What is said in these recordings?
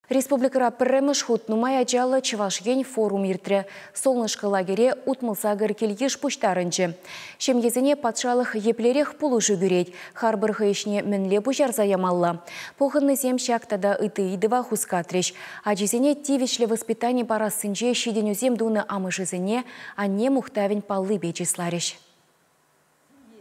Республикара піріміш хут нумай ажалы Чывашген форум иртірі. Солнышқы лагере утмылсагыр келгеш пұштарынчы. Шемгезіне патшалық еплерех пулы жүгірет. Харбырғы ішіне мінле бұжар заямалла. Пұғынны зем шақтада ыты идыва хускатреш. Ажезіне тивишлі воспитание барасынче шиден үзем дуны амышызіне, анне мұқтавин паллы бечеслареш.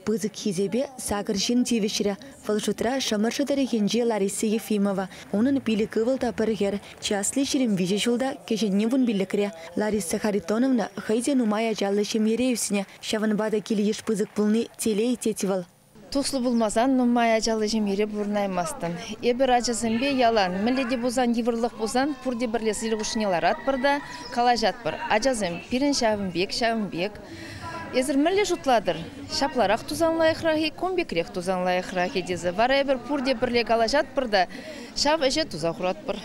Пызык хизебе сагыршин тивишре, фалшутра шамаршадары хенже Лариса Ефимова. Onun билікі вылта піргер, частли шерім вижешулда кешенневун билікре. Лариса Харитоновна хайзе нумай ажалы шемереевсіне, шаванбада келиеш пызык пулны телей тетивал. Туслы булмазан нумай ажалы жемере бурнаймастын. Эбір ажазымбе ялан, міледе бузан еврлық бузан, пурде бірле зілгушнелар атпырда, калажат бір. Ажазым, пирен шавынбек. Эзір мүлі жұтладыр. Шапларақ тузанлайықрахи, комбекрек тузанлайықрахи дезі. Вара әбір пұрде бірле қалажат бірді, шав әже тузақұрат бір.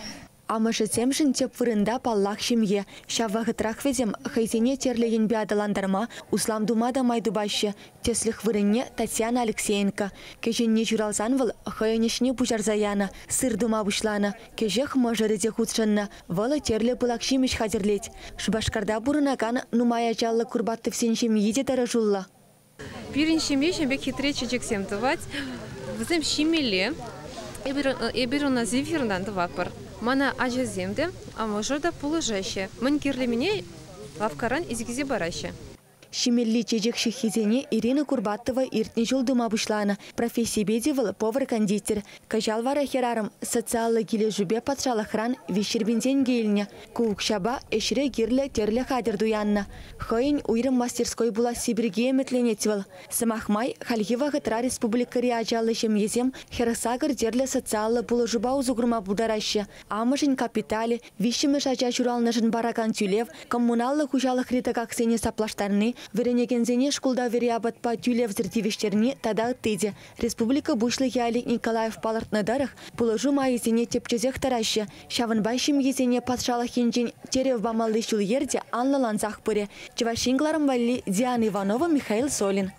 Амышы семшін теп вырында паллах шимге. Шаввағытрах везем хайзене терлеген беадаландарма Услам Думада майдубашы. Теслих вырынне Татьяна Алексеенко. Кеженне журалзан выл хайынешне бужарзаяна. Сыр дума бушлана. Кежех мажырыде худшанна. Валы терле пылак шимеш хадерлет. Шбашкарда бурынаган нумая жаллы курбатты всен шемиеде таражулла. Пирин шемешен бек хитре чечексем тывать. Взем шимеле. Эбір у нас зефирдан тывапыр. Мана ажаземді, а может да пулыжаще. Мін керлі мене лавкаран изгизе бараще. Шимелли чечекші хизене Ирина Курбаттова иртне жылдыма бушлана. Профессия бедевал повар-кондитер. Кажал вара херарым социалы гиле жубе патшалахран вишербензен гейліне. Кук шаба эшіре гирлі терлі хадыр дуянна. Хайын уйрым мастерской була Сибирге метленетивал. Самахмай хальгива гытра республикари ажалы шемезем херасагыр дерлі социалы булы жуба узугырма будараще. Амышын капитали, вишіміш ажа журалнышын бараган тюлев, коммуналлы хужалық ритагак сене саплаштарны, Веренегензене шкулда вериабатпа тюлев зірдивештерні тада тыде. Республика бушлы ялик Николаев палартныдарых пулыжу майызене тепчезех тараще. Шавынбай шимгезене патшалық хенжен терев бамалды шул ерде анлы ланзақ пыре. Чевашингларым валли Диана Иванова, Михаил Солин.